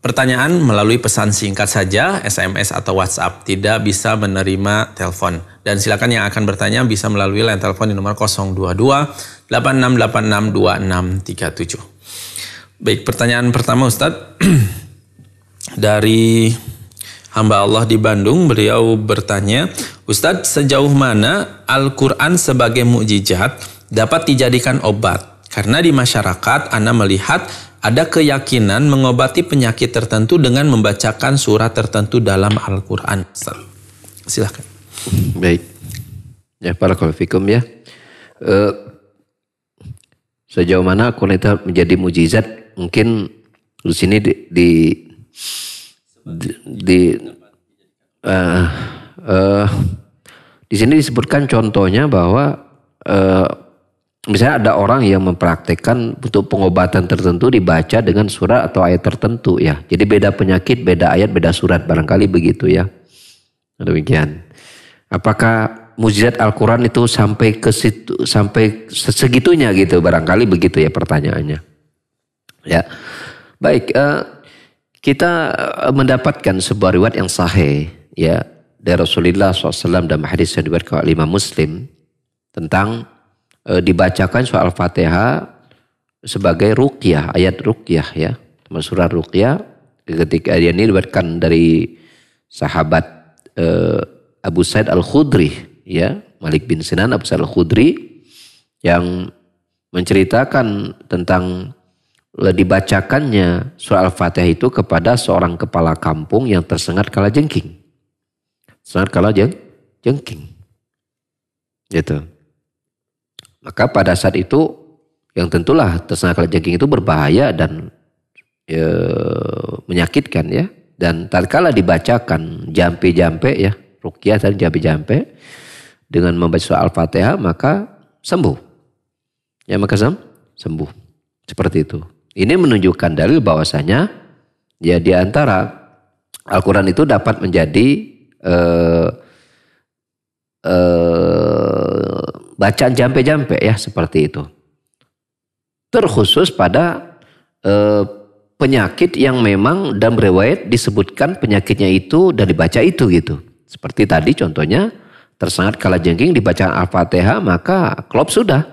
pertanyaan melalui pesan singkat saja, SMS atau WhatsApp, tidak bisa menerima telepon. Dan silakan yang akan bertanya bisa melalui line telepon di nomor 022 86862637. Baik, pertanyaan pertama Ustadz dari hamba Allah di Bandung. Beliau bertanya, Ustadz, sejauh mana Al-Quran sebagai mukjizat dapat dijadikan obat? Karena di masyarakat Ana melihat ada keyakinan mengobati penyakit tertentu dengan membacakan surat tertentu dalam Al-Quran. Silahkan. Baik. Ya, barakallahu fikum ya. Sejauh mana Al-Quran itu menjadi mukjizat? Mungkin di sini di sini disebutkan contohnya bahwa misalnya ada orang yang mempraktekkan untuk pengobatan tertentu dibaca dengan surat atau ayat tertentu ya. Jadi beda penyakit, beda ayat, beda surat, barangkali begitu ya. Demikian. Apakah mukjizat Al-Quran itu sampai ke situ, sampai segitunya gitu? Barangkali begitu ya pertanyaannya. Ya, baik. Kita mendapatkan sebuah riwayat yang sahih ya dari Rasulullah SAW dalam hadis yang diriwayatkan oleh Imam Muslim tentang dibacakan surah Al-Fatihah sebagai ruqyah, ayat ruqyah ya, surah ruqyah. Ketika dia ini diriwayatkan dari sahabat Abu Sa'id Al-Khudri ya, Malik bin Sinan Abu Sa'id Al-Khudri, yang menceritakan tentang dibacakannya surah Al-Fatihah itu kepada seorang kepala kampung yang tersengat kalajengking. Sengat kalajengking. Gitu. Maka pada saat itu yang tentulah tersengat kalajengking itu berbahaya dan menyakitkan ya. Dan tatkala dibacakan jampe-jampe ya, ruqyah dan jampe-jampe dengan membaca surah Al-Fatihah maka sembuh. Ya, maka sembuh. Seperti itu. Ini menunjukkan dalil bahwasanya ya di antara Al-Quran itu dapat menjadi bacaan jampe-jampe ya, seperti itu. Terkhusus pada penyakit yang memang dalam riwayat disebutkan penyakitnya itu dan dibaca itu gitu. Seperti tadi contohnya tersengat kalajengking dibaca Al-Fatihah maka klop sudah.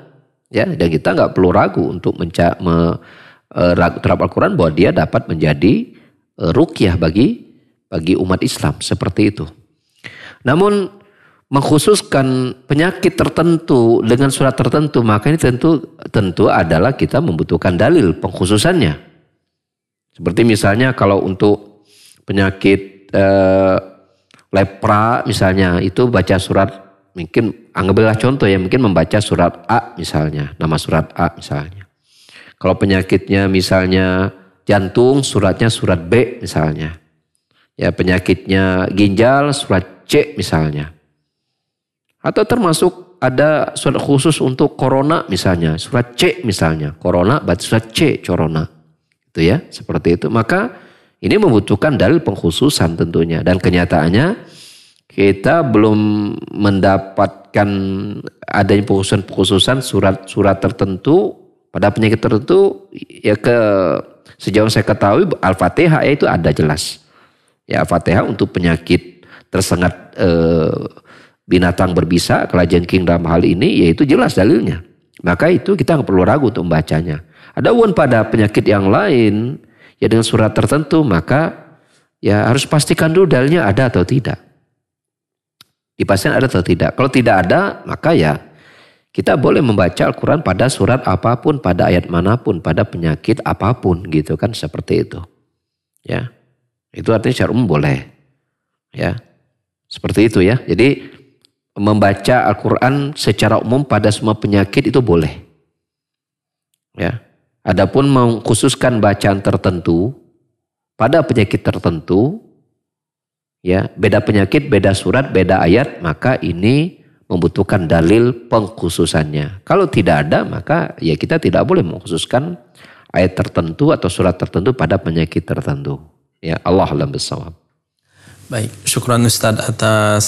Ya, dan kita nggak perlu ragu untuk terap Al-Quran bahwa dia dapat menjadi ruqyah bagi umat Islam seperti itu. Namun mengkhususkan penyakit tertentu dengan surat tertentu maka ini tentu adalah kita membutuhkan dalil pengkhususannya. Seperti misalnya kalau untuk penyakit lepra misalnya itu baca surat, mungkin anggaplah contoh ya, mungkin membaca surat A misalnya, nama surat A misalnya. Kalau penyakitnya misalnya jantung, suratnya surat B misalnya. Ya, penyakitnya ginjal surat C misalnya. Atau termasuk ada surat khusus untuk corona misalnya, surat C misalnya. Corona baca surat C, corona. Itu ya, seperti itu. Maka ini membutuhkan dalil pengkhususan tentunya. Dan kenyataannya kita belum mendapatkan adanya pengkhususan surat tertentu pada penyakit tertentu. Ya sejauh saya ketahui Al-Fatihah itu ada jelas. Ya, Al-Fatihah untuk penyakit tersengat binatang berbisa, kalajengking dalam hal ini, yaitu jelas dalilnya. Maka itu kita nggak perlu ragu untuk membacanya. Adapun pada penyakit yang lain, ya dengan surat tertentu, maka ya harus pastikan dulu dalilnya ada atau tidak. Dipastikan ada atau tidak. Kalau tidak ada, maka ya kita boleh membaca Al-Quran pada surat apapun, pada ayat manapun, pada penyakit apapun, gitu kan, seperti itu. Ya, itu artinya secara umum boleh. Ya, seperti itu ya. Jadi membaca Al-Quran secara umum pada semua penyakit itu boleh. Ya. Adapun mengkhususkan bacaan tertentu pada penyakit tertentu, ya, beda penyakit, beda surat, beda ayat, maka ini membutuhkan dalil pengkhususannya. Kalau tidak ada, maka ya kita tidak boleh mengkhususkan ayat tertentu atau surat tertentu pada penyakit tertentu. Ya, Allah a'lam bishawab. Baik, syukran Ustadz atas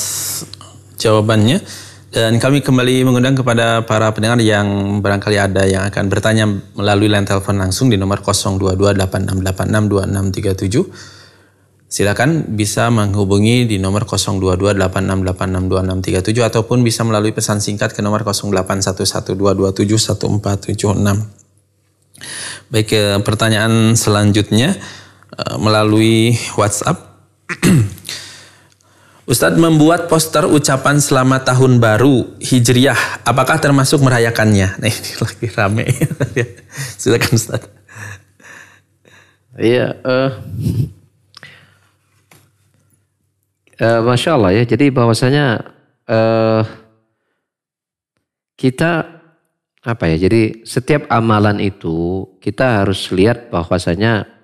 jawabannya. Dan kami kembali mengundang kepada para pendengar yang barangkali ada yang akan bertanya melalui line telepon langsung di nomor 02286862637. Silakan bisa menghubungi di nomor 02286862637 ataupun bisa melalui pesan singkat ke nomor 081122271476. Baik, pertanyaan selanjutnya melalui WhatsApp. Ustadz, membuat poster ucapan selamat tahun baru Hijriah, apakah termasuk merayakannya? Nah, ini lagi rame. Silakan Ustadz. Iya, Masya Allah ya. Jadi bahwasanya kita apa ya? Jadi setiap amalan itu kita harus lihat bahwasanya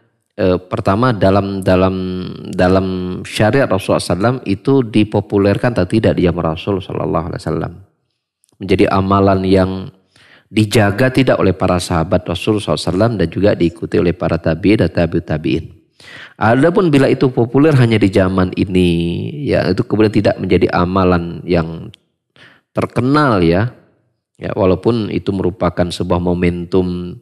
pertama dalam syariat Rasulullah SAW itu dipopulerkan atau tidak di zaman Rasul SAW. Menjadi amalan yang dijaga tidak oleh para sahabat Rasul SAW dan juga diikuti oleh para tabi'in dan tabi'in. Adapun bila itu populer hanya di zaman ini, ya itu kemudian tidak menjadi amalan yang terkenal ya. Ya, walaupun itu merupakan sebuah momentum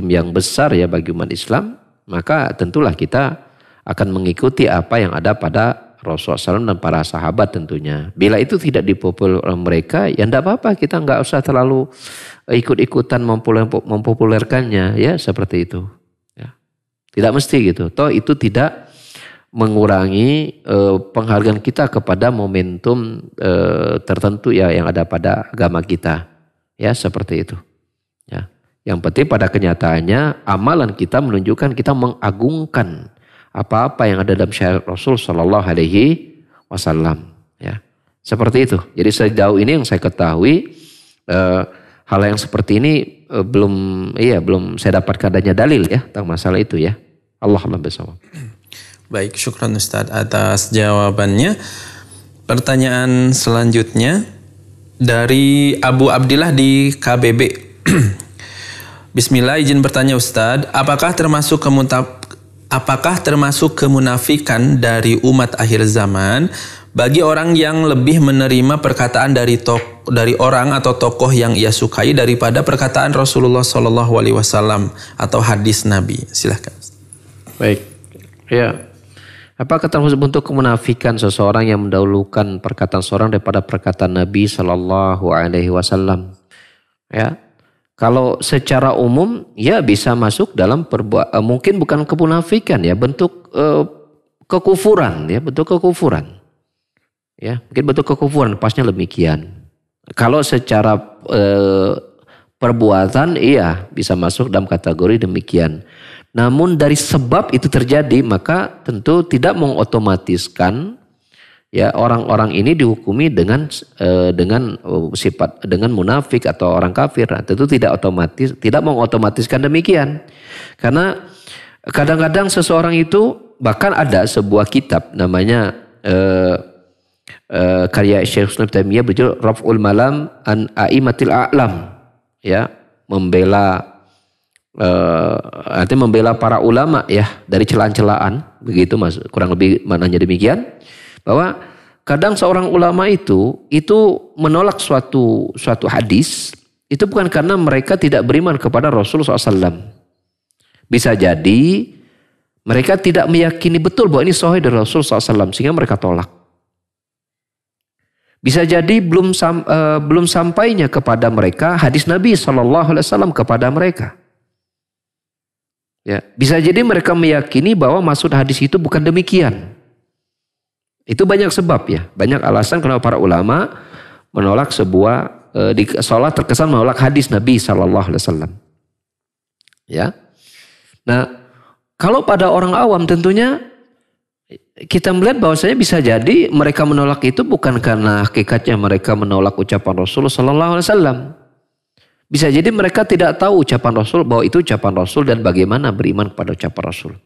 yang besar ya bagi umat Islam. Maka tentulah kita akan mengikuti apa yang ada pada Rasulullah SAW dan para sahabat tentunya. Bila itu tidak dipopuler oleh mereka, ya tidak apa-apa. Kita nggak usah terlalu ikut-ikutan mempopulerkannya, ya seperti itu. Ya. Tidak mesti gitu. Toh itu tidak mengurangi penghargaan kita kepada momentum tertentu ya yang ada pada agama kita. Ya seperti itu. Ya. Yang penting pada kenyataannya amalan kita menunjukkan kita mengagungkan apa-apa yang ada dalam syariat Rasul Sallallahu Alaihi Wasallam. Ya, seperti itu. Jadi sejauh ini yang saya ketahui hal yang seperti ini belum saya dapatkan adanya dalil ya tentang masalah itu ya. Allah a'lam bishawab. Baik, syukran Ustadz atas jawabannya. Pertanyaan selanjutnya dari Abu Abdillah di KBB. Bismillah, izin bertanya Ustadz, apakah termasuk kemunafikan dari umat akhir zaman bagi orang yang lebih menerima perkataan dari orang atau tokoh yang ia sukai daripada perkataan Rasulullah SAW atau hadis Nabi? Silahkan. Baik, ya Apakah termasuk bentuk kemunafikan seseorang yang mendahulukan perkataan seorang daripada perkataan Nabi Shallallahu Alaihi Wasallam? Ya, kalau secara umum ya bisa masuk dalam mungkin bukan kemunafikan ya, bentuk kekufuran ya, bentuk kekufuran. Ya, mungkin bentuk kekufuran, pasnya demikian. Kalau secara perbuatan iya bisa masuk dalam kategori demikian. Namun dari sebab itu terjadi maka tentu tidak mengotomatiskan ya orang-orang ini dihukumi dengan sifat dengan munafik atau orang kafir. Nah, tentu tidak mengotomatiskan demikian. Karena kadang-kadang seseorang itu bahkan ada sebuah kitab namanya karya Syekh Islam Taimiyah berjudul Raf'ul Malam an A'immatil A'lam, ya, membela artinya membela para ulama ya dari celaan-celaan, begitu mas, kurang lebih maknanya demikian, bahwa kadang seorang ulama itu menolak suatu hadis itu bukan karena mereka tidak beriman kepada Rasulullah SAW. Bisa jadi mereka tidak meyakini betul bahwa ini sahih dari Rasulullah SAW sehingga mereka tolak. Bisa jadi belum sampainya kepada mereka hadis Nabi SAW kepada mereka. Ya, bisa jadi mereka meyakini bahwa maksud hadis itu bukan demikian. Itu banyak sebab ya, banyak alasan kenapa para ulama menolak seolah terkesan menolak hadis Nabi SAW. Ya, nah kalau pada orang awam tentunya kita melihat bahwasanya bisa jadi mereka menolak itu bukan karena hakikatnya mereka menolak ucapan Rasulullah SAW. Bisa jadi mereka tidak tahu ucapan Rasul, bahwa itu ucapan Rasul dan bagaimana beriman kepada ucapan Rasul.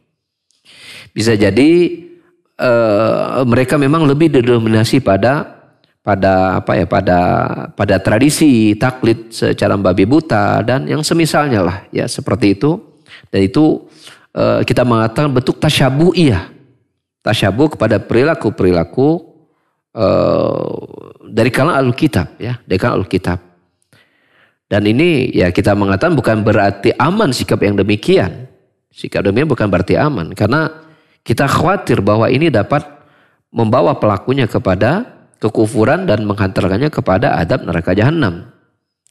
Bisa jadi mereka memang lebih didominasi pada tradisi taklid secara babi buta dan yang semisalnya lah ya seperti itu. Dan itu kita mengatakan bentuk tasyabuh iya. Tasyabuh kepada perilaku dari kalangan Alkitab ya, dari kalangan Alkitab. Dan ini ya kita mengatakan bukan berarti aman sikap yang demikian. Sikap demikian bukan berarti aman. Karena kita khawatir bahwa ini dapat membawa pelakunya kepada kekufuran dan menghantarkannya kepada adab neraka jahanam.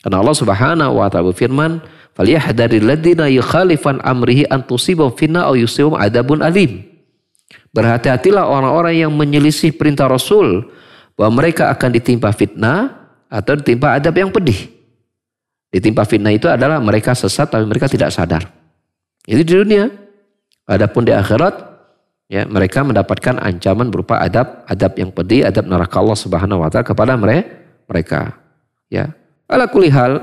Karena Allah Subhanahu wa taala berfirman, "Falyahdharil ladzina yukhalifan amrihi an tusibahum fitnah aw yusibahum adzabun alim." Berhati-hatilah orang-orang yang menyelisih perintah Rasul bahwa mereka akan ditimpa fitnah atau ditimpa adab yang pedih. Ditimpa fitnah itu adalah mereka sesat tapi mereka tidak sadar. Itu di dunia. Adapun di akhirat ya mereka mendapatkan ancaman berupa adab yang pedih, adab neraka Allah Subhanahu wa taala kepada mereka. Ya. Ala kulli hal,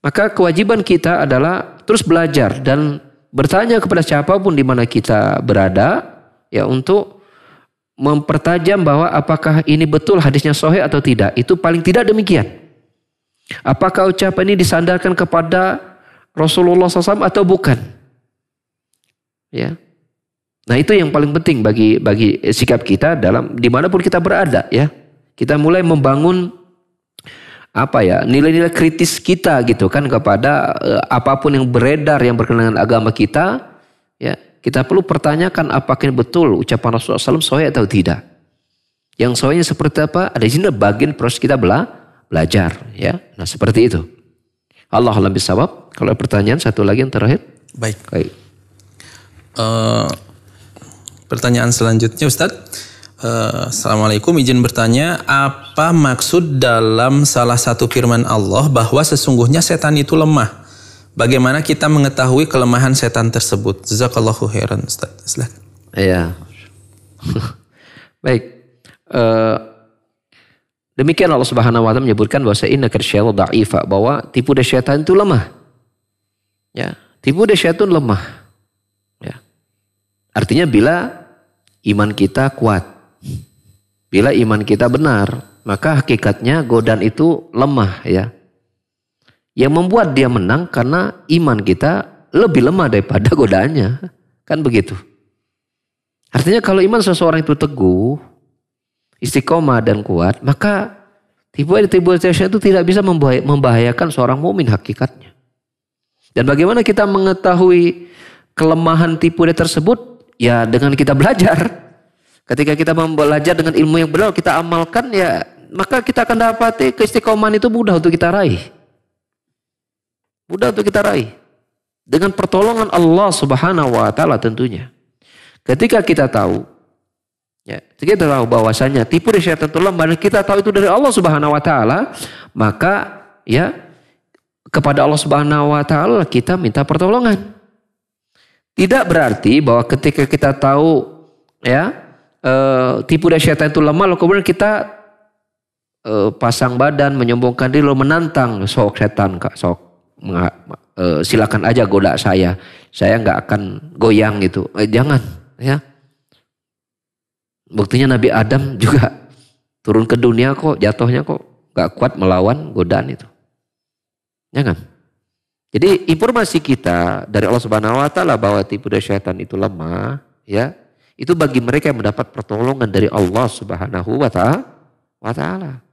maka kewajiban kita adalah terus belajar dan bertanya kepada siapapun di mana kita berada ya untuk mempertajam bahwa apakah ini betul hadisnya sahih atau tidak. Itu paling tidak demikian. Apakah ucapan ini disandarkan kepada Rasulullah SAW atau bukan? Ya, nah itu yang paling penting bagi sikap kita dalam dimanapun kita berada ya. Kita mulai membangun nilai-nilai kritis kita gitu kan kepada apapun yang beredar yang berkenaan dengan agama kita. Ya, kita perlu pertanyakan apakah ini betul ucapan Rasulullah SAW sahih atau tidak. Yang sahihnya seperti apa? Ada di sini bagian proses kita belajar ya. Nah seperti itu. Allah alam bisawab. Kalau pertanyaan satu lagi yang terakhir. Baik. Pertanyaan selanjutnya Ustadz. Assalamualaikum, izin bertanya, apa maksud dalam salah satu firman Allah bahwa sesungguhnya setan itu lemah? Bagaimana kita mengetahui kelemahan setan tersebut? Jazakallahu khairan Ustadz. Silakan. Iya. Baik. Demikian Allah Subhanahu wa taala menyebutkan bahwa innaka syaitan dha'ifa, bahwa tipu daya syaitan itu lemah. Ya, tipu daya syaitan lemah. Ya. Artinya bila iman kita kuat, bila iman kita benar, maka hakikatnya godaan itu lemah ya. Yang membuat dia menang karena iman kita lebih lemah daripada godaannya. Kan begitu. Artinya kalau iman seseorang itu teguh, istiqomah dan kuat, maka tipu daya syaitan itu tidak bisa membahayakan seorang mukmin hakikatnya. Dan bagaimana kita mengetahui kelemahan tipu daya tersebut? Ya dengan kita belajar. Ketika kita belajar dengan ilmu yang benar, kita amalkan ya, maka kita akan dapati keistiqomahan itu mudah untuk kita raih. Mudah untuk kita raih. Dengan pertolongan Allah Subhanahu wa taala tentunya. Ketika kita tahu, ya, kita tahu bahwasanya tipu dari syaitan itu lemah, dan kita tahu itu dari Allah Subhanahu wa taala, maka ya kepada Allah Subhanahu wa taala kita minta pertolongan. Tidak berarti bahwa ketika kita tahu ya tipu daya syaitan itu lemah, lalu kemudian kita pasang badan, menyombongkan diri, lalu menantang, sok setan, sok silakan aja goda saya nggak akan goyang gitu. Jangan ya. Buktinya Nabi Adam juga turun ke dunia kok jatuhnya kok nggak kuat melawan godaan itu. Jangan. Jadi informasi kita dari Allah Subhanahu wa taala bahwa tipu daya syaitan itu lemah, ya. Itu bagi mereka yang mendapat pertolongan dari Allah Subhanahu wa taala.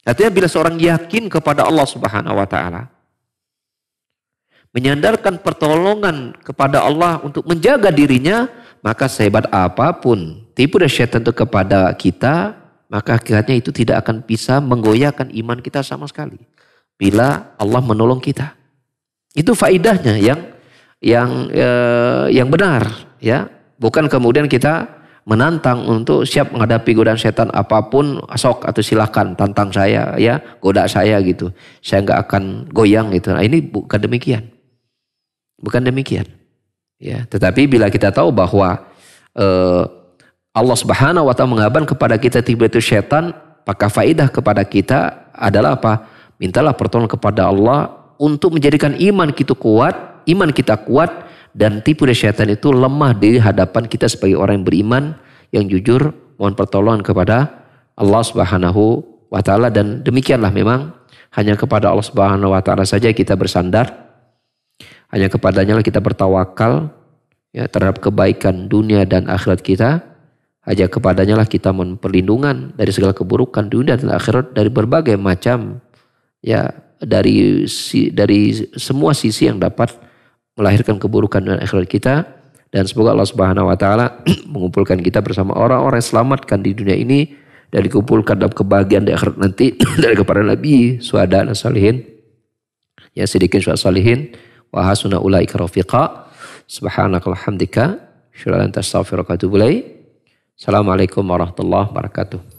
Artinya bila seorang yakin kepada Allah Subhanahu wa taala, menyandarkan pertolongan kepada Allah untuk menjaga dirinya, maka sehebat apapun tipu daya syaitan itu kepada kita, maka akhirnya itu tidak akan bisa menggoyahkan iman kita sama sekali. Bila Allah menolong kita, itu faidahnya yang benar, ya. Bukan kemudian kita menantang untuk siap menghadapi godaan setan apapun, sok atau silakan tantang saya, ya, goda saya gitu. Saya nggak akan goyang gitu. Nah, ini bukan demikian, bukan demikian, ya. Tetapi bila kita tahu bahwa Allah Subhanahu wa taala mengabarkan kepada kita tipu daya setan, maka faidah kepada kita adalah apa? Mintalah pertolongan kepada Allah untuk menjadikan iman kita kuat dan tipu daya syaitan itu lemah di hadapan kita sebagai orang yang beriman yang jujur, mohon pertolongan kepada Allah Subhanahu wa taala. Dan demikianlah memang hanya kepada Allah Subhanahu wa taala saja kita bersandar, hanya kepadanya lah kita bertawakal, ya, terhadap kebaikan dunia dan akhirat kita. Hanya kepadanya lah kita mohon perlindungan dari segala keburukan dunia dan akhirat, dari berbagai macam, ya, dari semua sisi yang dapat melahirkan keburukan dan akhirat kita. Dan semoga Allah Subhanahu wa taala mengumpulkan kita bersama orang-orang yang selamatkan di dunia ini dan dikumpulkan dalam kebahagiaan di akhirat nanti dari kepada Nabi, syuhada dan salihin, ya, siddiqin syuhada salihin, wa hasuna ulaika rafiqa. Subhanakallahumma hamdika, asyhadu an la ilaha illa anta, astaghfiruka wa atubu ilaik. Assalamualaikum warahmatullahi wabarakatuh.